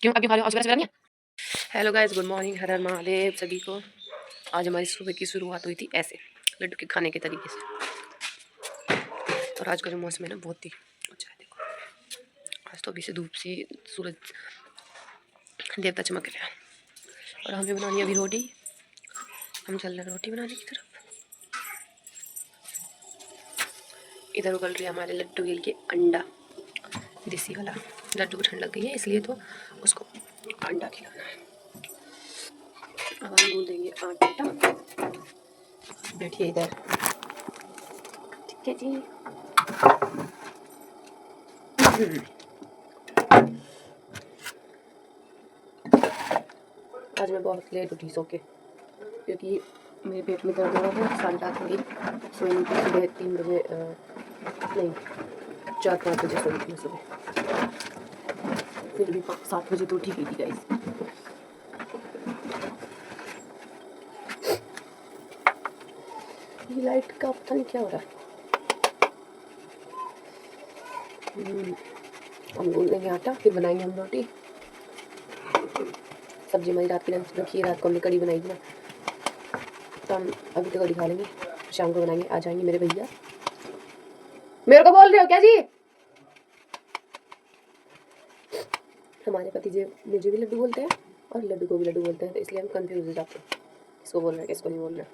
क्यों अभी खा रहे हो? सवेरे नहीं है? हेलो गाइस, गुड मॉर्निंग, हर हर महादेव सभी को। आज हमारी सुबह की शुरुआत हुई थी ऐसे लड्डू के खाने के तरीके से। और आज का जो मौसम है ना बहुत ही अच्छा है। देखो आज तो अभी से धूप से सूरज देवता चमक रहा है। और हमें बनानी है अभी रोटी। हम चल रहे हैं रोटी बनाने की तरफ। इधर उगल रही है हमारे लड्डू के लिए अंडा, देसी वाला। लड्डू को ठंड लग गई है इसलिए तो उसको अंडा खिलाना है। अब हम गूंदेंगे आटा। बैठिए इधर, ठीक है जी। आज मैं बहुत लेट उठी सो के, क्योंकि मेरे पेट में दर्द हो रहा था। सारी रात होगी सोई थी। सुबह 3 बजे नहीं 4-5 बजे सोई थी मैं सुबह। फिर भी 7 बजे तो उठी गई थी गाइस। ये लाइट का पता नहीं क्या हो रहा है। हम गूंद लेंगे आटा, फिर बनाएंगे हम रोटी। सब्जी हमारी रात की रखी है। रात को हमने कड़ी बनाई थी ना, तो हम अभी तो कड़ी खा लेंगे। शाम को बनाएंगे। आ जाएंगे मेरे भैया। मेरे को बोल रहे हो क्या जी? हमारे पति जी मुझे भी लड्डू बोलते हैं और लड्डू को भी लड्डू बोलते हैं, तो इसलिए हम कंफ्यूज हो जाते हैं किसको बोल रहे हैं किसको नहीं बोल रहे।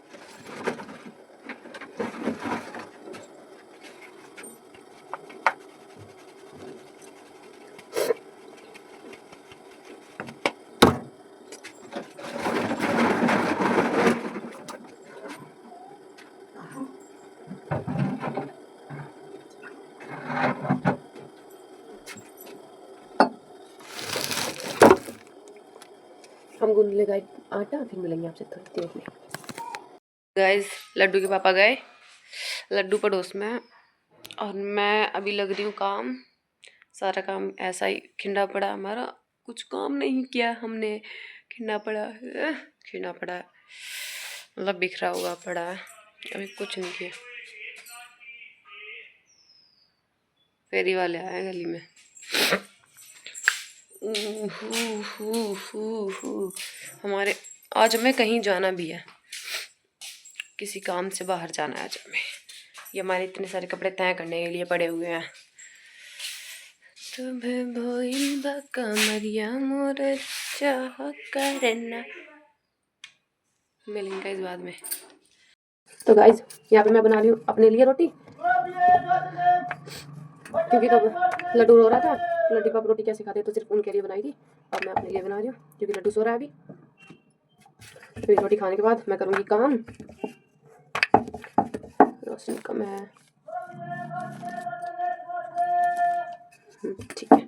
हम गूंद ले गए आटा, फिर मिलेंगे आपसे थोड़ी देर में। गाइस, लड्डू के पापा गए लड्डू पड़ोस में, और मैं अभी लग रही हूँ काम। सारा काम ऐसा ही खिंडा पड़ा हमारा, कुछ काम नहीं किया हमने। खिंडा पड़ा है, खिंडा पड़ा है, मतलब बिखरा हुआ पड़ा है। अभी कुछ नहीं किया। फेरी वाले आए गली में। हमारे आज हमें कहीं जाना भी है, किसी काम से बाहर जाना है आज हमें। ये हमारे इतने सारे कपड़े तय करने के लिए पड़े हुए हैं। तुम्हें भोइल बा कमरिया मोर चाह करना। मिलेंगे गाइस बाद में। तो गाइस, यहाँ पे मैं बना रही हूँ अपने लिए रोटी, क्योंकि तब लड्डू रो रहा था। लड्डू पाप रोटी कैसे खाते, तो सिर्फ उनके लिए बनाई थी। अब मैं अपने लिए बना रही हूँ, क्योंकि लड्डू सो रहा है अभी। फिर रोटी खाने के बाद मैं करूँगी काम। रोशनी कम है, ठीक है।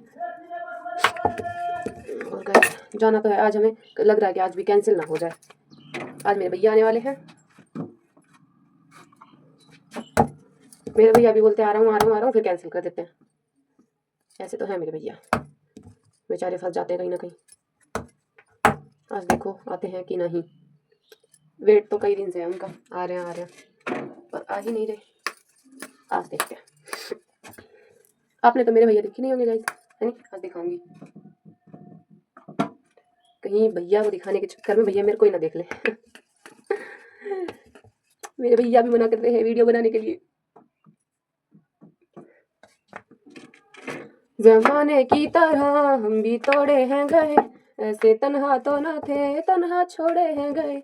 और गाइस, जाना तो है आज हमें। लग रहा है कि आज भी कैंसिल ना हो जाए। आज मेरे भैया आने वाले हैं। मेरे भैया भी बोलते आ रहा हूँ, फिर कैंसिल कर देते हैं। ऐसे तो है मेरे भैया, बेचारे फंस जाते हैं कहीं ना कहीं। आज देखो आते हैं कि नहीं। वेट तो कई दिन से है उनका, आ रहे हैं पर आ ही नहीं रहे। आज देखते हैं। आपने तो मेरे भैया देखे नहीं होंगे गाइस, है नहीं? आज दिखाऊंगी। कहीं भैया को दिखाने के चक्कर में भैया मेरे को ही ना देख ले। मेरे भैया भी मना कर रहे हैं वीडियो बनाने के लिए। जमाने की तरह हम भी तोड़े हैं गए, ऐसे तन्हा तो ना थे, तन्हा छोड़े हैं गए।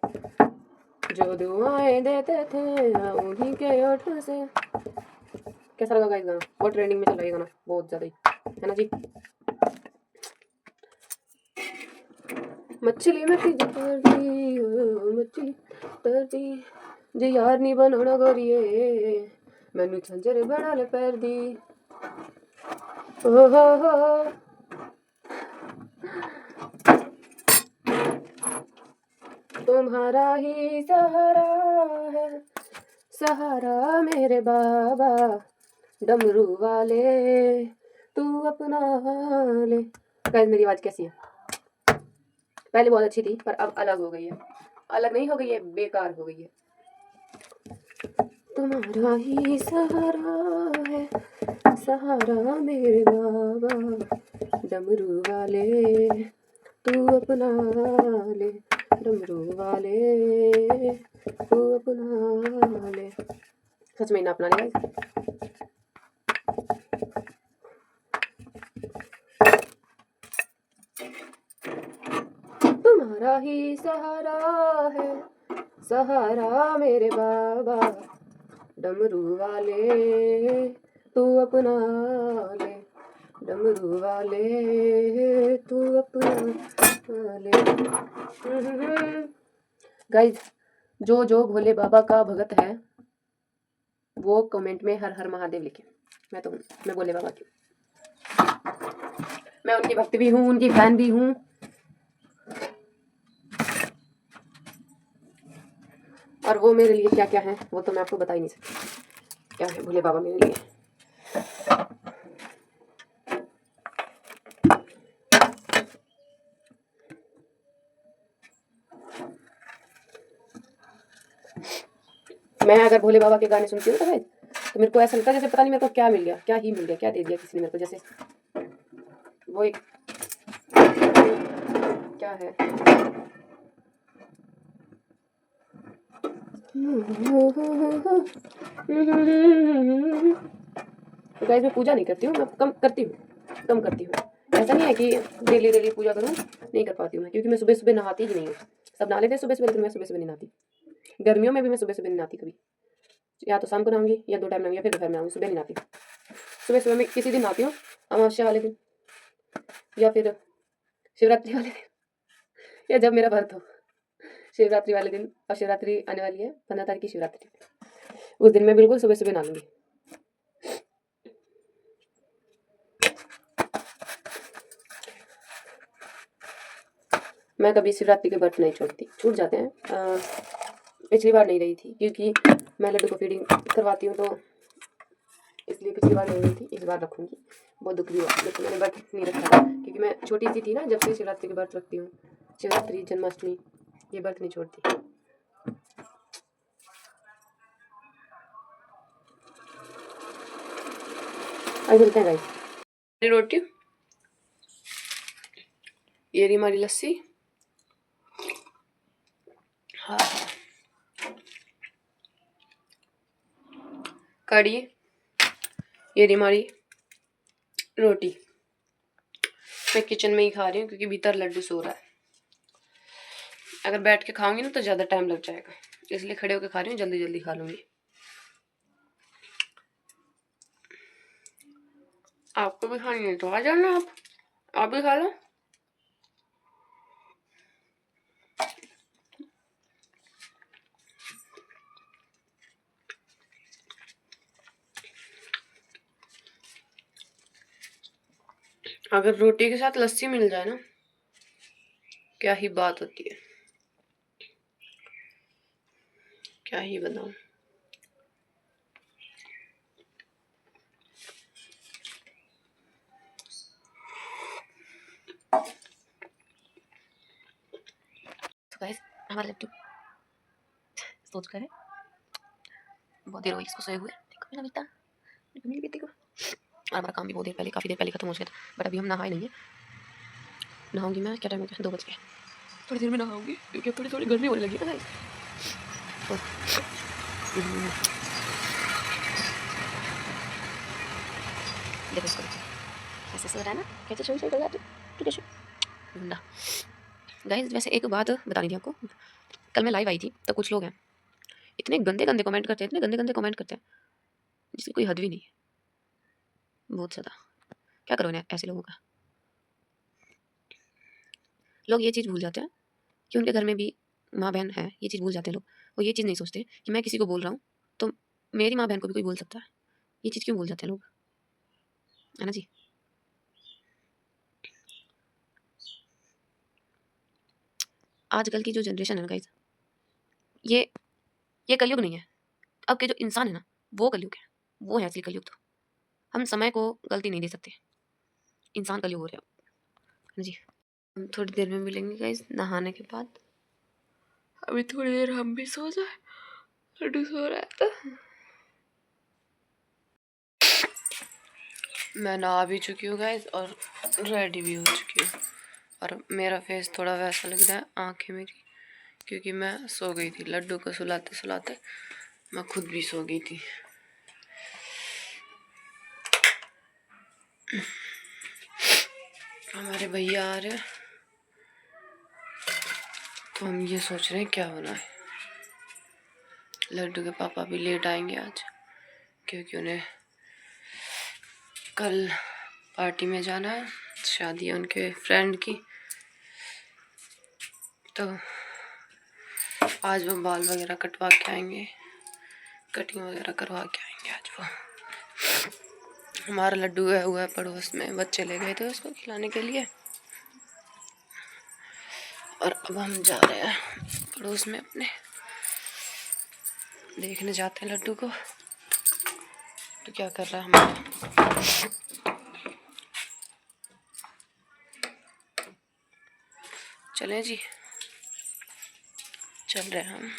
जो दुआएं देते थे उन्हीं के ओठ से। कैसा लगा गाइस गाना? बहुत ट्रेंडिंग में चल रहा है गाना, बहुत ज्यादा ही, है ना जी? मछली में थी दी, मछली तरती जे यार नहीं बनाना गोरिए, मैनू झंझर बना ले पैर दी। ओ हो तुम्हारा ही सहारा है, सहारा मेरे बाबा डमरू वाले, तू अपना ले। गाइस, मेरी आवाज कैसी है? पहले बहुत अच्छी थी, पर अब अलग हो गई है। अलग नहीं हो गई है, बेकार हो गई है। तुम्हारा ही सहारा है, सहारा मेरे बाबा डमरू वाले, तू अपना ले डमरू वाले, तू अपना ले। सच में ना अपना ले गाइस। तुम्हारा ही सहारा है, सहारा मेरे बाबा, डमरू वाले तू अपना ले, डमरू वाले तू अपना ले। गाइज, जो जो भोले बाबा का भगत है वो कमेंट में हर हर महादेव लिखे। मैं तो हूँ, मैं भोले बाबा की, मैं उनकी भक्त भी हूँ, उनकी फैन भी हूँ। और वो मेरे लिए क्या क्या है वो तो मैं आपको बता ही नहीं सकती, क्या है भोले बाबा मेरे लिए। मैं अगर भोले बाबा के गाने सुनती हूँ तो मेरे को ऐसा लगता है जैसे पता नहीं मेरे को क्या मिल गया, क्या ही मिल गया, क्या दे दिया किसी ने मेरे को। जैसे वो एक क्या है, तो गाइस मैं पूजा नहीं करती हूँ, मैं कम करती हूँ, कम करती हूँ। ऐसा नहीं है कि डेली डेली पूजा करूँ, नहीं कर पाती हूँ मैं, क्योंकि मैं सुबह सुबह नहाती ही नहीं हूँ। सब नहा लेते हैं सुबह सुबह, लेकिन मैं सुबह सुबह नहीं नहाती। गर्मियों में भी मैं सुबह सुबह नहीं नहाती कभी, या तो शाम को नहाऊंगी या 2 टाइम नहाऊंगी या फिर दोपहर में नहाऊंगी, सुबह नहीं नहाती। सुबह सुबह मैं किसी दिन नहाती हूँ, अमावस्या वाले दिन या फिर शिवरात्रि वाले दिन, या जब मेरा व्रत हो। शिवरात्रि वाले दिन, और शिवरात्रि आने वाली है 15 तारीख की शिवरात्रि, उस दिन मैं बिल्कुल सुबह सुबह नहा लूंगी। मैं कभी शिवरात्रि के व्रत नहीं छोड़ती, छूट जाते हैं। पिछली बार नहीं रही थी क्योंकि मैं लड्डू को फीडिंग करवाती हूँ, तो इसलिए पिछली बार नहीं रही थी। इस बार रखूंगी। बहुत दुख भी हुआ लेकिन मैंने व्रत नहीं रखा था, क्योंकि मैं छोटी सी थी ना जब से शिवरात्रि के व्रत रखती हूँ। शिवरात्रि, जन्माष्टमी, ये व्रत नहीं छोड़ती। आज मिलते हैं गाइस। रोटी, ये रही हमारी लस्सी। हाँ, कड़ी, ये रही हमारी रोटी। मैं किचन में ही खा रही हूँ क्योंकि भीतर लड्डू सो रहा है। अगर बैठ के खाऊंगी ना तो ज़्यादा टाइम लग जाएगा, इसलिए खड़े होकर खा रही हूँ, जल्दी जल्दी खा लूँगी। आपको भी खानी है तो आ जाना, आप भी खा लो। अगर रोटी के साथ लस्सी मिल जाए ना, क्या ही बात होती है, क्या ही बताऊं। तो गाइस, हमारा लड्डू सोच कर है, बहुत देर हो गई इसको सोए हुए। देखो मेरा बेटा, देखो मेरी बेटी को। और हमारा काम भी बहुत देर पहले, काफ़ी देर पहले खत्म हो गया था, बट अभी हम नहाए नहीं है। नहाऊंगी मैं, क्या टाइम हो गया, 2 बज गए। थोड़ी देर में नहाऊंगी क्योंकि अब थोड़ी थोड़ी गर्मी होने लगी है ना गाइस। देखो इसको, ऐसे सो रहा है ना, कैसे छोड़ छोड़ रहा है कैसे गुंडा। गाइस वैसे एक बात बतानी थी आपको। कल मैं लाइव आई थी तो कुछ लोग हैं इतने गंदे गंदे कमेंट करते हैं, इतने गंदे गंदे कमेंट करते हैं जिसकी कोई हद भी नहीं है, बहुत ज़्यादा। क्या करो ना ऐसे लोगों का। लोग ये चीज़ भूल जाते हैं कि उनके घर में भी माँ बहन है, ये चीज़ भूल जाते हैं लोग। वो ये चीज़ नहीं सोचते कि मैं किसी को बोल रहा हूँ तो मेरी माँ बहन को भी कोई बोल सकता है। ये चीज़ क्यों भूल जाते हैं लोग, है ना जी। आजकल की जो जनरेशन है ना गाइस, ये कलयुग नहीं है। अब के जो इंसान है ना, वो कलयुग है, वो है असली कलयुग। तो हम समय को गलती नहीं दे सकते, इंसान कलयुग हो रहे हो जी। हम थोड़ी देर में मिलेंगे गाइस नहाने के बाद। अभी थोड़ी देर हम भी सो जाए, लड्डू सो रहा है तो। मैं नहा भी चुकी हूँ गाइस और रेडी भी हो चुकी हूँ। और मेरा फेस थोड़ा वैसा लग रहा है, आंखें मेरी, क्योंकि मैं सो गई थी। लड्डू को सुलाते सुलाते मैं खुद भी सो गई थी। हमारे भैया आ रहे हैं तो हम ये सोच रहे हैं क्या बनाए। लड्डू के पापा भी लेट आएंगे आज, क्योंकि उन्हें कल पार्टी में जाना है, शादी है उनके फ्रेंड की। तो आज वो बाल वगैरह कटवा के आएंगे, कटिंग वगैरह करवा के आएंगे आज वो। हमारा लड्डू गया हुआ है पड़ोस में, बच्चे ले गए थे उसको खिलाने के लिए, और अब हम जा रहे हैं पड़ोस में अपने, देखने जाते हैं लड्डू को तो क्या कर रहा है हमारा। चलें जी, चल रहे हैं हम।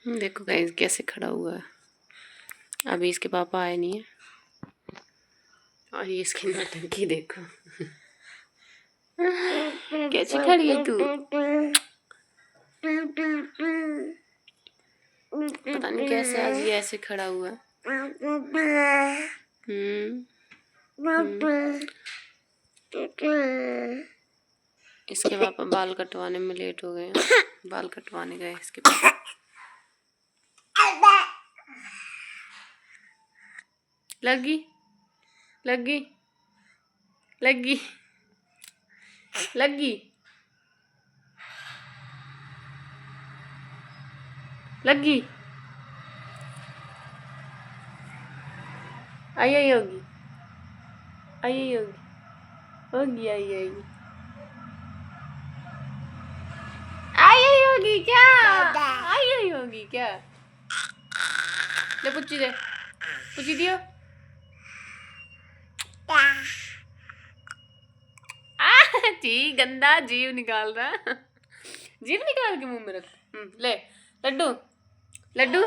देखो गाइस कैसे खड़ा हुआ है। अभी इसके पापा आए नहीं है, और ये इसकी नौटंकी देखो। कैसी खड़ी है तू? पता नहीं कैसे आज ये ऐसे खड़ा हुआ है। इसके पापा बाल कटवाने में लेट हो गए हैं, बाल कटवाने गए इसके पापा। लगी लगी लगी लगी लगी आई होगी, आई होगी, होगी आई आएगी, आई होगी क्या? आई होगी क्या? ले पुच्ची दे, पुच्ची दियो। ठीक, गंदा जीव निकाल रहा। जीव निकाल के मुंह में रख। ले लड्डू, लड्डू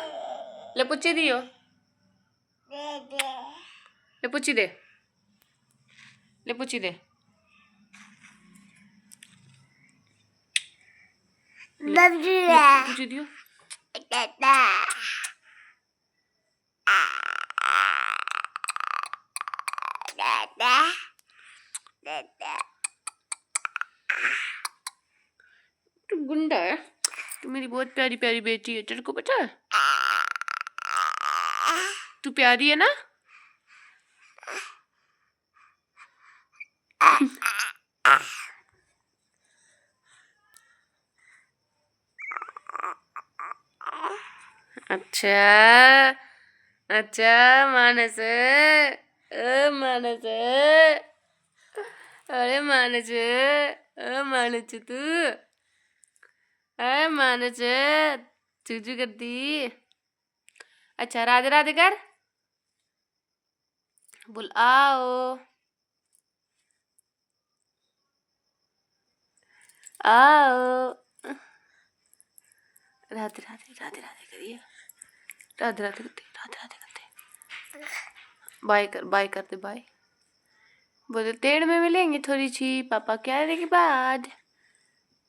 ले पुच्ची दियो, ले पुच्ची दे, ले पुच्ची दे, पुच्ची दियो। तू गुंडा है, तू मेरी बहुत प्यारी प्यारी बेटी है, तेरे को पता है? तू प्यारी है ना? अच्छा अच्छा मानस, मानस, अरे मानस, मानस तू मानस, चूचू कर दी। अच्छा राधे राधे कर, बोल आओ आओ, राधे राधे राधे राधे करिए, राधे राधे करते, राधे राधे करते। बाय कर, बाय करते, बाय बोले। तेड़ में मिलेंगे थोड़ी सी, पापा के आने के बाद।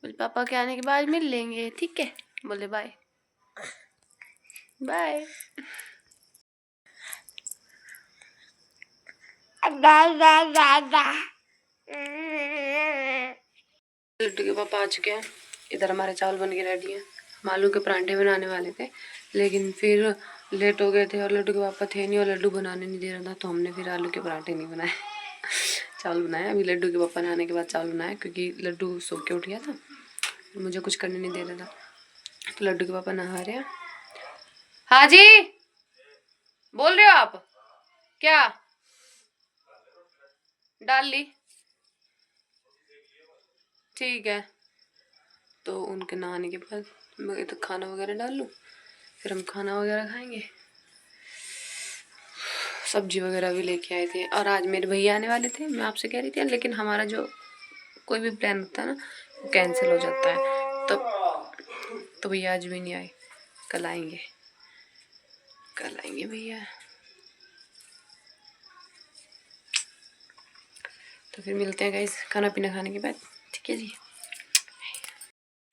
बोले पापा के आने के बाद मिल लेंगे, ठीक है? बोले बाय बाय। लड्डू के पापा आ चुके हैं। इधर हमारे चावल बन के रेडी हैं। हम आलू के परांठे बनाने वाले थे, लेकिन फिर लेट हो गए थे और लड्डू के पापा थे नहीं और लड्डू बनाने नहीं दे रहा था, तो हमने फिर आलू के परांठे नहीं बनाए। चावल बनाया। अभी लड्डू के पापा ने आने के बाद चावल बनाया, क्योंकि लड्डू सो के उठ गया था, मुझे कुछ करने नहीं दे रहा था। तो लड्डू के पापा नहा रहे हैं। हाँ जी, बोल रहे हो आप? क्या डाल ली? ठीक है, तो उनके नहाने के बाद मैं तो खाना वगैरह डाल लूँ, फिर हम खाना वगैरह खाएंगे। सब्जी वगैरह भी लेके आए थे और आज मेरे भैया आने वाले थे, मैं आपसे कह रही थी, लेकिन हमारा जो कोई भी प्लान होता है ना वो कैंसिल हो जाता है। तो भैया आज भी नहीं आए, कल आएंगे, कल आएंगे भैया। तो फिर मिलते हैं गाइज खाना पीना खाने के बाद, ठीक है जी।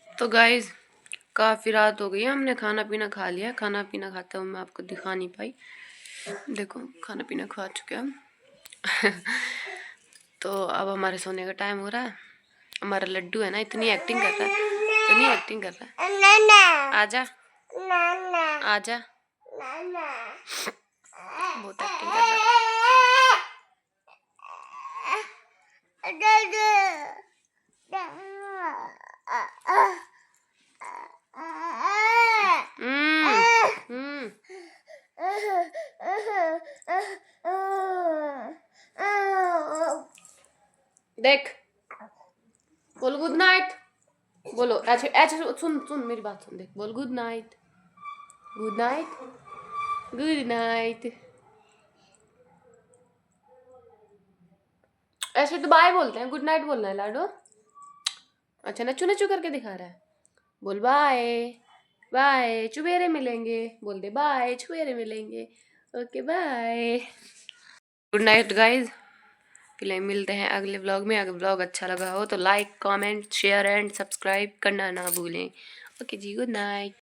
तो गाइज काफ़ी रात हो गई है, हमने खाना पीना खा लिया। खाना पीना खाते हुए मैं आपको दिखा नहीं पाई, देखो खाना पीना खा चुके हम। तो अब हमारे सोने का टाइम हो रहा है। हमारा लड्डू है ना इतनी एक्टिंग कर रहा है, इतनी एक्टिंग कर रहा है। आजा आजा, बहुत एक्टिंग कर रहा है। देख बोल गुड नाइट, बोलो अच्छा अच्छा, सुन सुन मेरी बात सुन, देख बोल good night, good night, good night. ऐसे तो बाय बोलते हैं, गुड नाइट बोलना है लाडो। अच्छा नच्चू नच्चू करके दिखा रहा है, बोल बाय बाय, चुबेरे मिलेंगे, बोल दे बाय, चुबेरे मिलेंगे, okay bye, good night guys. फिलहाल मिलते हैं अगले व्लॉग में। अगर व्लॉग अच्छा लगा हो तो like comment share and subscribe करना ना भूलें। ओके जी, गुड नाइट।